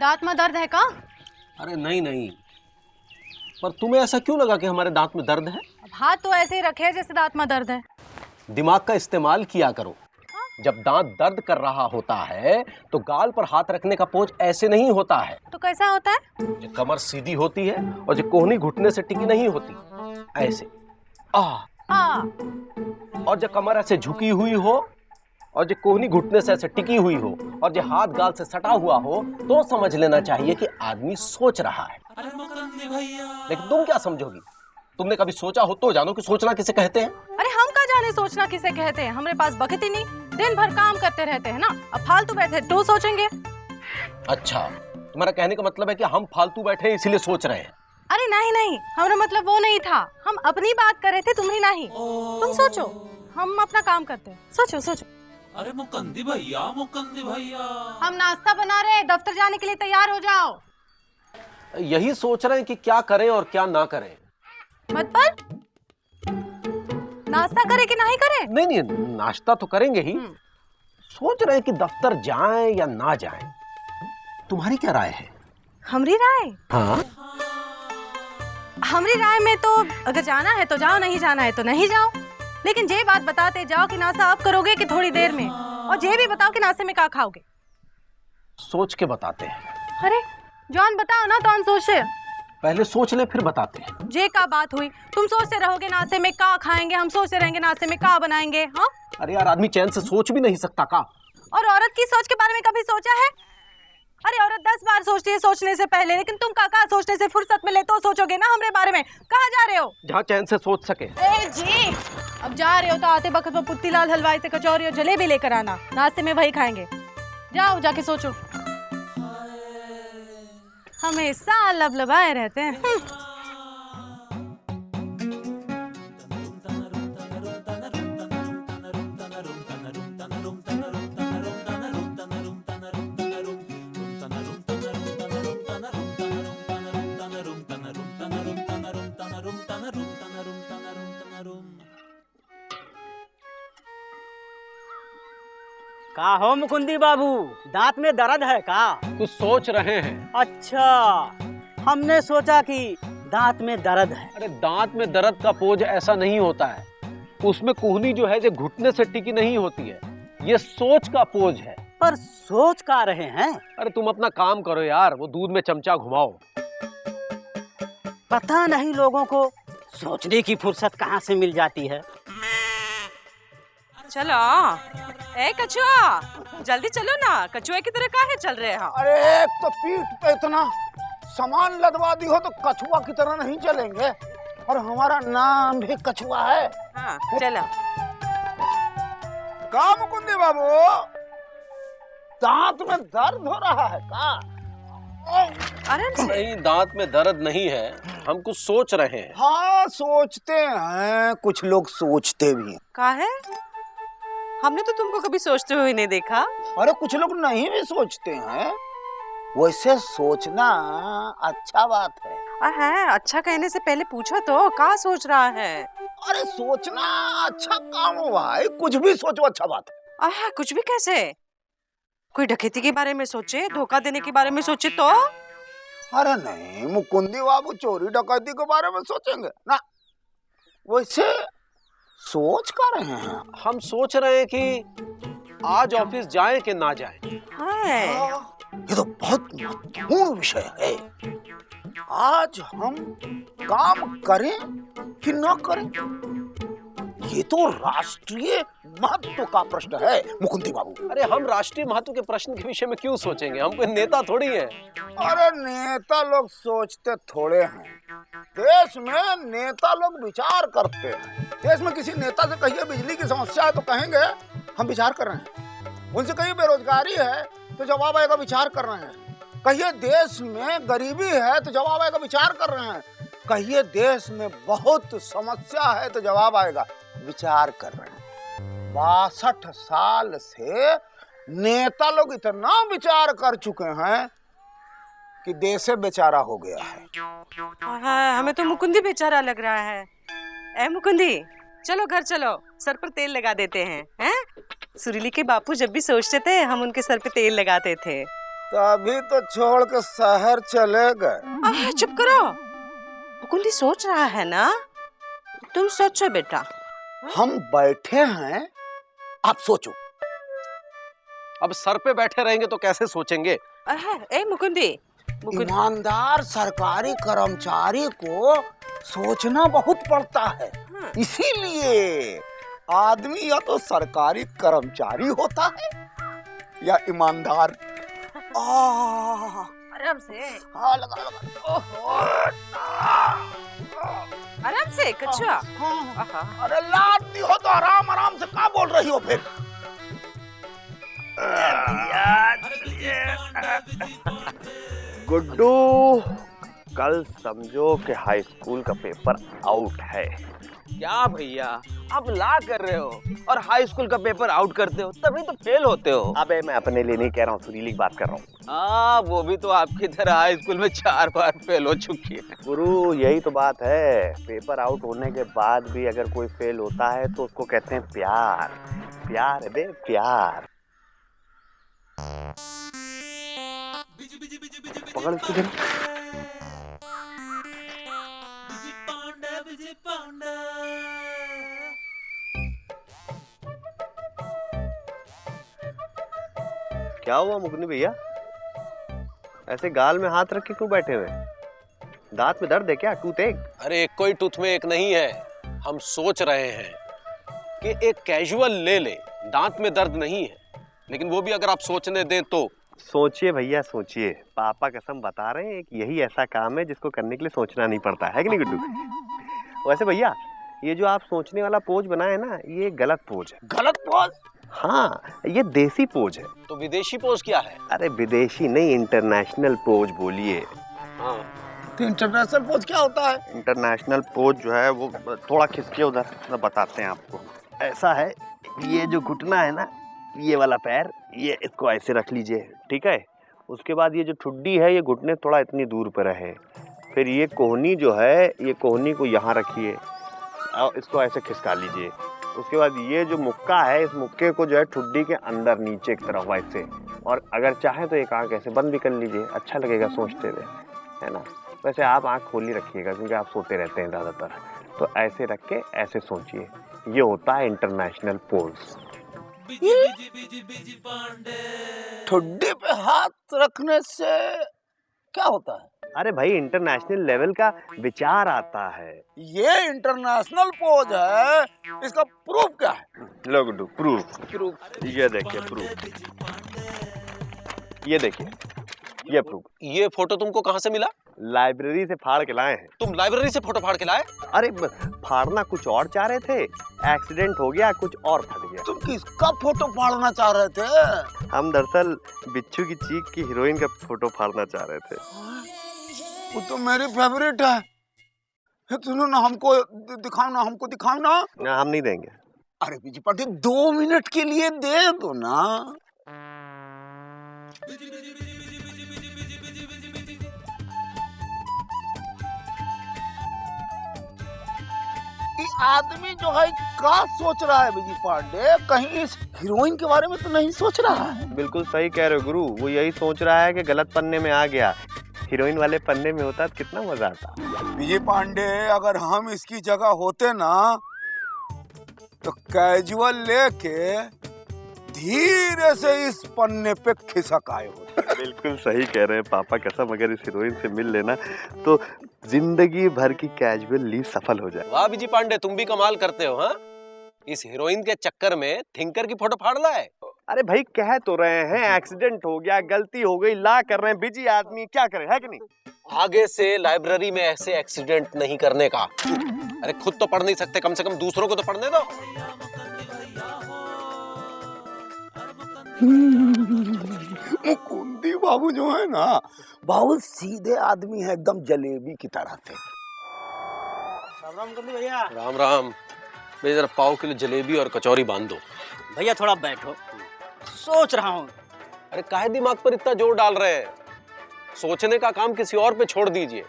दांत में दर्द है का? अरे नहीं नहीं, पर तुम्हें ऐसा क्यों लगा कि हमारे दांत में दर्द है? अब हाथ तो ऐसे ही रखे है जैसे दांत में दर्द है। दिमाग का इस्तेमाल किया करो। जब दांत दर्द कर रहा होता है तो गाल पर हाथ रखने का पोज ऐसे नहीं होता है। तो कैसा होता है? जो कमर सीधी होती है और जो कोहनी घुटने से टिकी नहीं होती, ऐसे और जो कमर ऐसे झुकी हुई हो और जो कोहनी घुटने से ऐसे टिकी हुई हो और जो हाथ गाल से सटा हुआ हो तो समझ लेना चाहिए कि आदमी सोच रहा है। लेकिन तुम क्या समझोगी? तुमने कभी सोचा हो तो जानो कि सोचना किसे कहते हैं? अरे हम क्या जाने सोचना किसे कहते हैं, हमारे पास वक्त ही नहीं, दिन भर काम करते रहते हैं ना। अब फालतू बैठे तो सोचेंगे। अच्छा, तुम्हारा कहने का मतलब है कि हम फालतू बैठे हैं इसीलिए सोच रहे हैं? अरे नहीं नहीं, हमारा मतलब वो नहीं था। हम अपनी बात कर रहे थे, तुम्हें नहीं। तुम सोचो, हम अपना काम करते हैं। सोचो सोचो। अरे मुकंदी भैया, मुकंदी भैया, हम नाश्ता बना रहे हैं, दफ्तर जाने के लिए तैयार हो जाओ। यही सोच रहे हैं कि क्या करें और क्या ना करें। मतलब नाश्ता करे कि नहीं करे? नहीं नहीं, नाश्ता तो करेंगे ही। सोच रहे हैं कि दफ्तर जाएं या ना जाएं। तुम्हारी क्या राय है? हमारी राय? हाँ, हमारी राय में तो अगर जाना है तो जाओ, नहीं जाना है तो नहीं जाओ। लेकिन ये बात बताते जाओ कि नाश्ता अब करोगे कि थोड़ी देर में, और ये भी बताओ कि नाश्ते में क्या खाओगे। सोच के बताते हैं। अरे जॉन बताओ ना, तो हम सोचे। पहले सोच ले फिर बताते हैं। जे का बात हुई, तुम सोचते रहोगे नाश्ते में क्या खाएंगे, हम सोचते रहेंगे नाश्ते में क्या बनाएंगे। हाँ, अरे यार, आदमी चैन से सोच भी नहीं सकता का? और औरत की सोच के बारे में कभी सोचा है? अरे औरत 10 बार सोचती है सोचने से पहले, लेकिन तुम काका सोचने से फुर्सत मिले तो सोचोगे ना हमारे बारे में। कहाँ जा रहे हो? जहाँ चैन से सोच सके। ए जी, अब जा रहे हो तो आते वक्त में पुत्तीलाल हलवाई से कचौरी और जलेबी लेकर आना, नाश्ते में वही खाएंगे। जाओ जाके सोचो। हमेशा लबलबाए रहते हैं। का हो मुकुंदी बाबू, दांत में दर्द है का? कुछ सोच रहे हैं। अच्छा, हमने सोचा कि दांत में दर्द है। अरे दांत में दर्द का पोज ऐसा नहीं होता है। उसमें कोहनी जो है जो घुटने से टिकी नहीं होती है, ये सोच का पोज है। पर सोच का रहे हैं? अरे तुम अपना काम करो यार, वो दूध में चमचा घुमाओ। पता नहीं लोगों को सोचने की फुर्सत कहाँ से मिल जाती है। चलो ए कछुआ, जल्दी चलो ना, कछुए की तरह काहे चल रहे हो? अरे एक तो पीठ पे इतना सामान लदवा दी हो तो कछुआ की तरह नहीं चलेंगे, और हमारा नाम भी कछुआ है। हाँ चलो। का मुकुंदी बाबू, दांत में दर्द हो रहा है का? आराम से। नहीं, दांत में दर्द नहीं है, हम कुछ सोच रहे हैं। हाँ सोचते हैं, कुछ लोग सोचते भी हैं। काहे? हमने तो तुमको कभी सोचते हुए नहीं देखा। अरे कुछ लोग नहीं भी सोचते हैं। वैसे सोचना अच्छा बात है। है, अच्छा कहने से पहले पूछो तो क्या सोच रहा है। अरे सोचना अच्छा काम हो भाई, कुछ भी सोचो अच्छा बात है। कुछ भी कैसे? कोई डकैती के बारे में सोचे, धोखा देने के बारे में सोचे तो? अरे नहीं मुकुंदी बाबू, चोरी डकैती के बारे में सोचेंगे ना। वैसे सोच कर रहे हैं। हम सोच रहे हैं कि आज ऑफिस जाएं कि ना जाएं। ये तो बहुत महत्वपूर्ण विषय है। आज हम काम करें कि ना करें, ये तो राष्ट्रीय महत्व का प्रश्न है मुकुंदी बाबू। अरे हम राष्ट्रीय महत्व के प्रश्न के विषय में क्यों सोचेंगे? हम कोई नेता थोड़ी हैं। अरे नेता लोग सोचते थोड़े हैं, देश में नेता लोग विचार करते हैं। देश में किसी नेता से कहिए बिजली की समस्या है तो कहेंगे हम विचार कर रहे हैं। उनसे कहिए बेरोजगारी है तो जवाब आएगा विचार कर रहे हैं। कहिए देश में गरीबी है तो जवाब आएगा विचार कर रहे हैं। कहिए देश में बहुत समस्या है तो जवाब आएगा विचार कर रहे हैं। 62 साल से नेता लोग इतना विचार कर चुके हैं कि देश बेचारा हो गया है। हमें तो मुकुंदी बेचारा लग रहा है। ए मुकुंदी, चलो घर चलो, सर पर तेल लगा देते हैं। हैं? सुरीली के बापू जब भी सोचते थे हम उनके सर पे तेल लगाते थे। तभी तो छोड़ के शहर चले गए। चुप करो। मुकुंदी सोच रहा है ना, तुम सोचो बेटा। हम बैठे हैं, आप सोचो। अब सर पे बैठे रहेंगे तो कैसे सोचेंगे? ए मुकुंदी, ईमानदार सरकारी कर्मचारी को सोचना बहुत पड़ता है। इसीलिए आदमी या तो सरकारी कर्मचारी होता है या ईमानदार। आराम से। हाँ, लगा लगा। आराम से कछुआ। अरे लाड नहीं हो तो आराम आराम से क्या बोल रही हो फिर? गुड्डू, कल समझो कि हाई स्कूल का पेपर आउट है। क्या भैया, आप ला कर रहे हो और हाई स्कूल का पेपर आउट करते हो, तभी तो फेल होते हो। अबे मैं अपने लिए नहीं कह रहा हूँ, सुरीली की बात कर रहा हूँ। वो भी तो आपकी तरह हाई स्कूल में 4 बार फेल हो चुकी है। गुरु, यही तो बात है। पेपर आउट होने के बाद भी अगर कोई फेल होता है तो उसको कहते हैं प्यार। प्यार है बे, प्यार। पकड़ इसको जरा। क्या हुआ मुकुंदी भैया, ऐसे गाल में हाथ रख के क्यों बैठे हुए? दांत में दर्द है क्या? टूथ एक? अरे कोई टूथ में एक नहीं है। हम सोच रहे हैं कि एक कैजुअल ले ले, दांत में दर्द नहीं है, लेकिन वो भी अगर आप सोचने दें तो। सोचिए भैया, सोचिए। पापा कसम बता रहे हैं कि यही ऐसा काम है जिसको करने के लिए सोचना नहीं पड़ता है कि नहीं गुड्डू? वैसे भैया, ये जो आप सोचने वाला पोज बनाए ना, ये गलत पोज है। गलत पोज? हाँ, ये देसी पोज है। तो विदेशी पोज क्या है? अरे विदेशी नहीं, इंटरनेशनल पोज बोलिए। हाँ, तो इंटरनेशनल पोज क्या होता है? इंटरनेशनल पोज जो है वो थोड़ा खिसके उधर, तो बताते हैं आपको। ऐसा है, ये जो घुटना है ना, ये वाला पैर, ये इसको ऐसे रख लीजिए, ठीक है। उसके बाद ये जो ठुड्डी है, ये घुटने थोड़ा इतनी दूर पर रहे। फिर ये कोहनी जो है, ये कोहनी को यहाँ रखिए और इसको ऐसे खिसका लीजिए। उसके बाद ये जो मुक्का है, इस मुक्के को जो है ठुड्डी के अंदर नीचे की तरफ वैसे, और अगर चाहे तो एक आंख ऐसे बंद भी कर लीजिए, अच्छा लगेगा सोचते हुए, है ना। वैसे आप आंख खोली रखिएगा क्योंकि आप सोते रहते हैं ज़्यादातर। तो ऐसे रख के ऐसे सोचिए, ये होता है इंटरनेशनल पोज। ठुड्डी पे हाथ रखने से क्या होता है? अरे भाई, इंटरनेशनल लेवल का विचार आता है। ये इंटरनेशनल पोज है, इसका प्रूफ क्या है? लो गुड्डू, प्रूफ। ये देखिए प्रूफ, ये देखिए, ये प्रूफ। ये फोटो तुमको कहाँ से मिला? लाइब्रेरी से फाड़ के लाए हैं। तुम लाइब्रेरी से फोटो फाड़ के लाए? अरे फाड़ना कुछ और चाह रहे थे, एक्सीडेंट हो गया, कुछ और फट गया। तुम किसका फोटो फाड़ना चाह रहे थे? हम दरअसल बिच्छू की चीख की हीरोइन का फोटो फाड़ना चाह रहे थे। वो तो मेरी फेवरेट है। सुनो ना, हमको दिखाओ ना, हमको दिखाओ ना। ना, हम नहीं देंगे। अरे बीजी पाटिल, 2 मिनट के लिए दे दो ना। ये आदमी जो है क्या सोच रहा है बीजी पांडे? कहीं इस हीरोइन के बारे में तो नहीं सोच रहा है? बिल्कुल सही कह रहे हो गुरु, वो यही सोच रहा है कि गलत पन्ने में आ गया। हीरोइन वाले पन्ने में होता तो कितना मजा आता। विजय पांडे, अगर हम इसकी जगह होते ना तो कैजुअल लेके धीरे से इस पन्ने पे खिसक आए होते। बिल्कुल सही कह रहे हैं पापा कसम, अगर इस हीरोइन से मिल लेना तो जिंदगी भर की कैजुअल लीव सफल हो जाए। वाह विजय पांडे, तुम भी कमाल करते हो। हाँ, इस हीरोइन के चक्कर में थिंकर की फोटो फाड़ लाए। अरे भाई, कह तो रहे हैं एक्सीडेंट हो गया, गलती हो गई, ला कर रहे हैं, बिजी आदमी क्या करे, है कि नहीं? आगे से लाइब्रेरी में ऐसे एक्सीडेंट नहीं करने का। अरे खुद तो पढ़ नहीं सकते, कम से कम दूसरों को तो पढ़ने दो। मुकुंदी बाबू जो है ना, बहुत सीधे आदमी है, एकदम जलेबी की तरह थे। भैया। राम राम। मेरे जरा पाव किलो जलेबी और कचौरी बांध दो। भैया थोड़ा बैठो, सोच रहा हूँ। अरे काहे दिमाग पर इतना जोर डाल रहे हैं? सोचने का काम किसी और पे छोड़ दीजिए।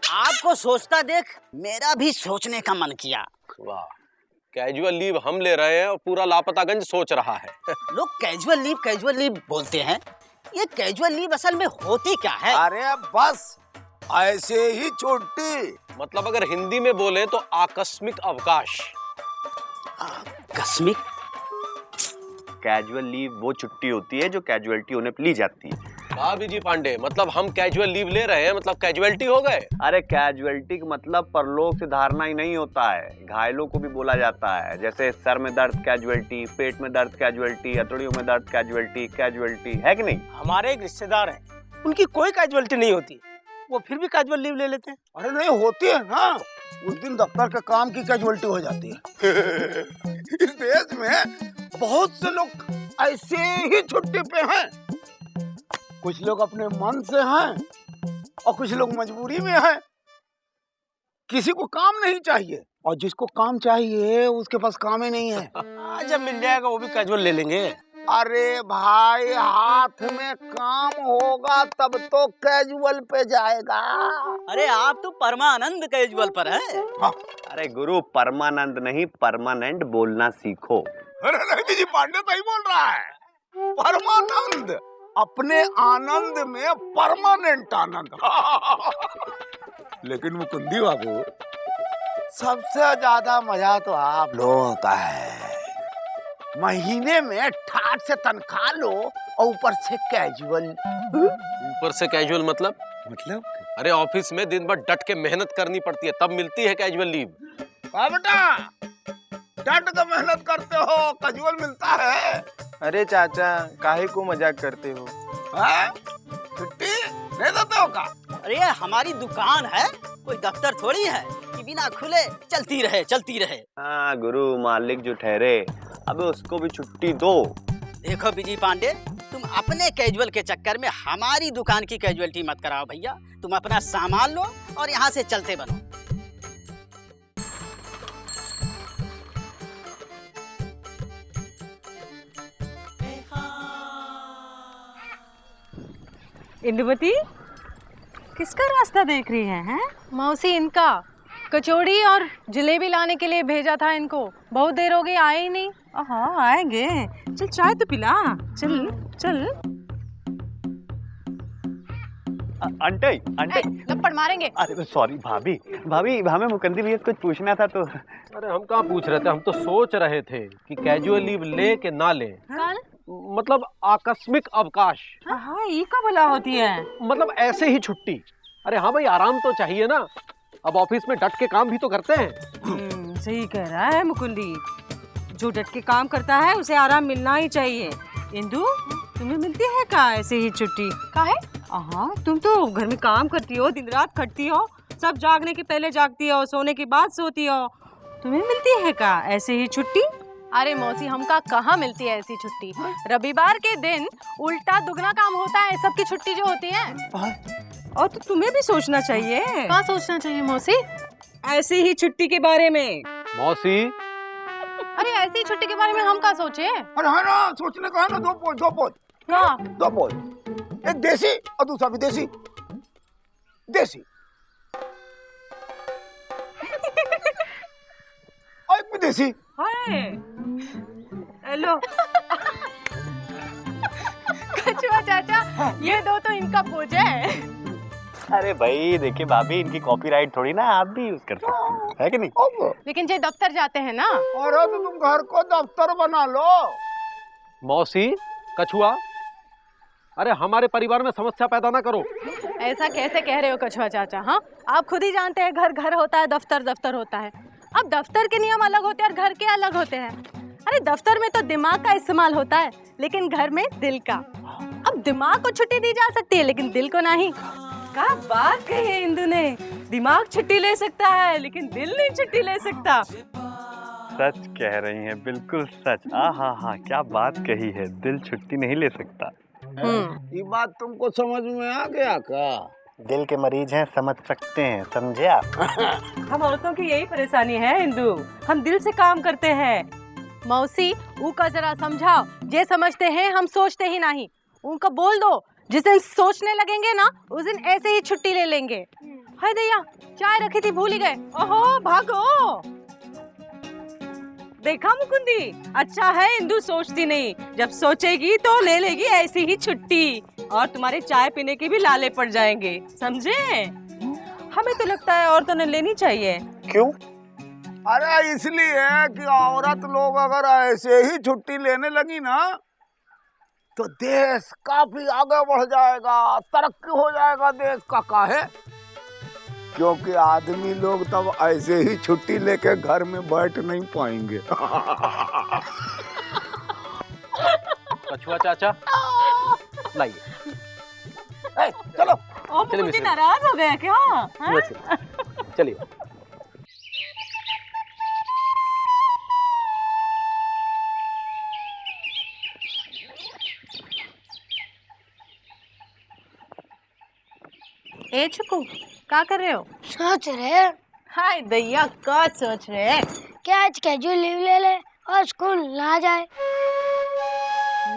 आपको सोचता देख मेरा भी सोचने का मन किया। वाह, कैजुअल लीव हम ले रहे हैं और पूरा लापतागंज सोच रहा है। लोग कैजुअल लीव बोलते हैं, ये कैजुअल लीव असल में होती क्या है? अरे बस ऐसे ही छुट्टी। मतलब अगर हिंदी में बोले तो आकस्मिक अवकाश। आकस्मिक? कैजुअल लीव वो छुट्टी होती है जो कैजुअलिटी होने पे ली जाती है। हाँ विजय पांडे, मतलब हम कैजुअल लीव ले रहे हैं मतलब कैजुअलिटी हो गए। अरे कैजुअलिटी का मतलब परलोक से धारणा ही नहीं होता है, घायलों को भी बोला जाता है। जैसे सर में दर्द कैजुअलिटी, पेट में दर्द कैजुअलिटी, हथौड़ियों में दर्द कैजुअलिटी, कैजुअलिटी है कि नहीं? हमारे एक रिश्तेदार हैं, उनकी कोई कैजुअलिटी नहीं होती, वो फिर भी कैजुअल लीव ले लेते हैं। अरे नहीं होती है ना, उस दिन दफ्तर के काम की कैजुअलिटी हो जाती है। इस देश में बहुत से लोग ऐसे ही छुट्टी पे हैं। कुछ लोग अपने मन से हैं और कुछ लोग मजबूरी में हैं। किसी को काम नहीं चाहिए और जिसको काम चाहिए उसके पास काम ही नहीं है। जब मिल जाएगा वो भी कैजुअल ले लेंगे। अरे भाई, हाथ में काम होगा तब तो कैजुअल पे जाएगा। अरे आप तो परमानंद कैजुअल पर है। अरे गुरु, परमानंद नहीं परमानेंट बोलना सीखो। अरे नहीं, विजय पांडे सही बोल रहा है। परमानंद, अपने आनंद में परमानेंट आनंद। लेकिन मुकुंदी बाबू, सबसे ज्यादा मजा तो आप लोगों का है। महीने में ठाट से तनख्वाह लो और ऊपर से कैजुअल। ऊपर से कैजुअल मतलब? अरे ऑफिस में दिन भर डट के मेहनत करनी पड़ती है तब मिलती है कैजुअल लीव। बेटा, डट के मेहनत करते हो, कैजुअल मिलता है। अरे चाचा, काहे को मजाक करते हो? छुट्टी नहीं देते हो का? अरे हमारी दुकान है, कोई दफ्तर थोड़ी है कि बिना खुले चलती रहे। हाँ गुरु, मालिक जो ठहरे अब उसको भी छुट्टी दो। देखो विजय पांडे, तुम अपने कैजुअल के चक्कर में हमारी दुकान की कैजुअलिटी मत कराओ भैया। तुम अपना सामान लो और यहाँ से चलते बनो। इंदुमती, किसका रास्ता देख रही हैं? मौसी, इनका कचौड़ी और जलेबी लाने के लिए भेजा था इनको, बहुत देर हो गई, आए ही नहीं। हाँ आएंगे, चल चाय तो पिला। चल चल। आंटी लपड़ मारेंगे। अरे सॉरी भाभी, हमें मुकंदी भैया कुछ पूछना था तो। अरे हम कहाँ पूछ रहे थे, हम तो सोच रहे थे कि कैजुअल लीव ले के ना ले। मतलब आकस्मिक अवकाश। हाँ, ये का भला होती है? मतलब ऐसे ही छुट्टी। अरे हाँ भाई, आराम तो चाहिए ना, अब ऑफिस में डट के काम भी तो करते हैं। सही कह रहा है मुकुंदी, जो डट के काम करता है उसे आराम मिलना ही चाहिए। इंदु, तुम्हें मिलती है का ऐसे ही छुट्टी? काहे? हाँ, तुम तो घर में काम करती हो, दिन रात खटती हो, सब जागने के पहले जागती हो, सोने के बाद सोती हो, तुम्हें मिलती है का ऐसे ही छुट्टी? अरे मौसी, हमका कहाँ मिलती है ऐसी छुट्टी। रविवार के दिन उल्टा दुगना काम होता है सबकी छुट्टी जो होती है। और तो तुम्हें भी सोचना चाहिए। कहाँ सोचना चाहिए मौसी? ऐसे ही छुट्टी के बारे में। मौसी, अरे ऐसी छुट्टी के बारे में हम क्या सोचे? अरे है ना, सोचने का है ना। दो पोज, एक देसी और दूसरा विदेशी। देसी और एक विदेशी। हेलो कछुआ चाचा, ये दो तो इनका पोज है। अरे भाई देखिए भाभी, इनकी कॉपीराइट थोड़ी ना आप भी यूज कर सकते है कि नहीं? लेकिन जे दफ्तर जाते हैं ना। और तो तुम घर को दफ्तर बना लो। मौसी, कछुआ, अरे हमारे परिवार में समस्या पैदा ना करो। ऐसा कैसे कह रहे हो कछुआ चाचा? हाँ, आप खुद ही जानते हैं, घर घर होता है, दफ्तर दफ्तर होता है। अब दफ्तर के नियम अलग होते हैं और घर के अलग होते हैं। अरे दफ्तर में तो दिमाग का इस्तेमाल होता है, लेकिन घर में दिल का। अब दिमाग को छुट्टी दी जा सकती है लेकिन दिल को नहीं। क्या बात कही है इंदु ने, दिमाग छुट्टी ले सकता है लेकिन दिल नहीं छुट्टी ले सकता। सच कह रही हैं, बिल्कुल सच। हाँ, क्या बात कही है, दिल छुट्टी नहीं ले सकता। ये बात तुमको समझ में आ गया का? दिल के मरीज हैं, समझ सकते हैं, समझे आप? हम औरतों की यही परेशानी है इंदु, हम दिल से काम करते हैं। मौसी, उनका जरा समझाओ, जे समझते हैं हम सोचते ही नहीं। उनको बोल दो, जिस दिन सोचने लगेंगे ना उस दिन ऐसे ही छुट्टी ले लेंगे। हाय दैया, चाय रखी थी भूल ही गए। ओहो भागो। देखा मुकुंदी, अच्छा है इंदु सोचती नहीं, जब सोचेगी तो ले लेगी ऐसी ही छुट्टी, और तुम्हारे चाय पीने के भी लाले पड़ जाएंगे, समझे? हमें तो लगता है औरतों ने लेनी चाहिए। क्यों? अरे इसलिए कि औरत लोग अगर ऐसे ही छुट्टी लेने लगी ना तो देश काफी आगे बढ़ जाएगा, तरक्की हो जाएगा देश का। काहे? क्योंकि आदमी लोग तब ऐसे ही छुट्टी लेके घर में बैठ नहीं पाएंगे। कछुआ चाचा लाइए। चलो ओ मुकुंदी नाराज हो गया क्या? हाँ? चलिए। ए चुकू, क्या कर रहे हो? सोच रहे हाय दैया, क्या सोच रहे हैं? कि आज कैजुअल लीव ले ले और स्कूल ना जाए।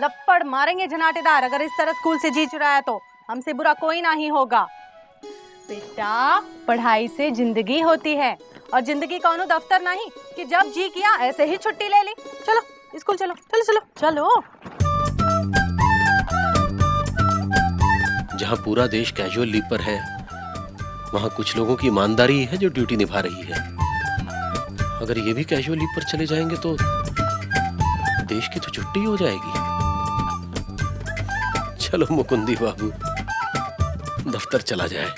लपड़ मारेंगे झनाटेदार अगर इस तरह स्कूल से जी चुराया तो। हमसे बुरा कोई नहीं होगा। बेटा, पढ़ाई से जिंदगी होती है, और जिंदगी कौनो दफ्तर नहीं कि जब जी किया ऐसे ही छुट्टी ले ली। चलो स्कूल चलो, चलो चलो चलो। जहाँ पूरा देश कैजुअल लीव पर है, वहाँ कुछ लोगों की ईमानदारी है जो ड्यूटी निभा रही है। अगर ये भी कैजुअल लीव पर चले जाएंगे तो देश की तो छुट्टी हो जाएगी। चलो मुकुंदी बाबू, दफ्तर चला जाए।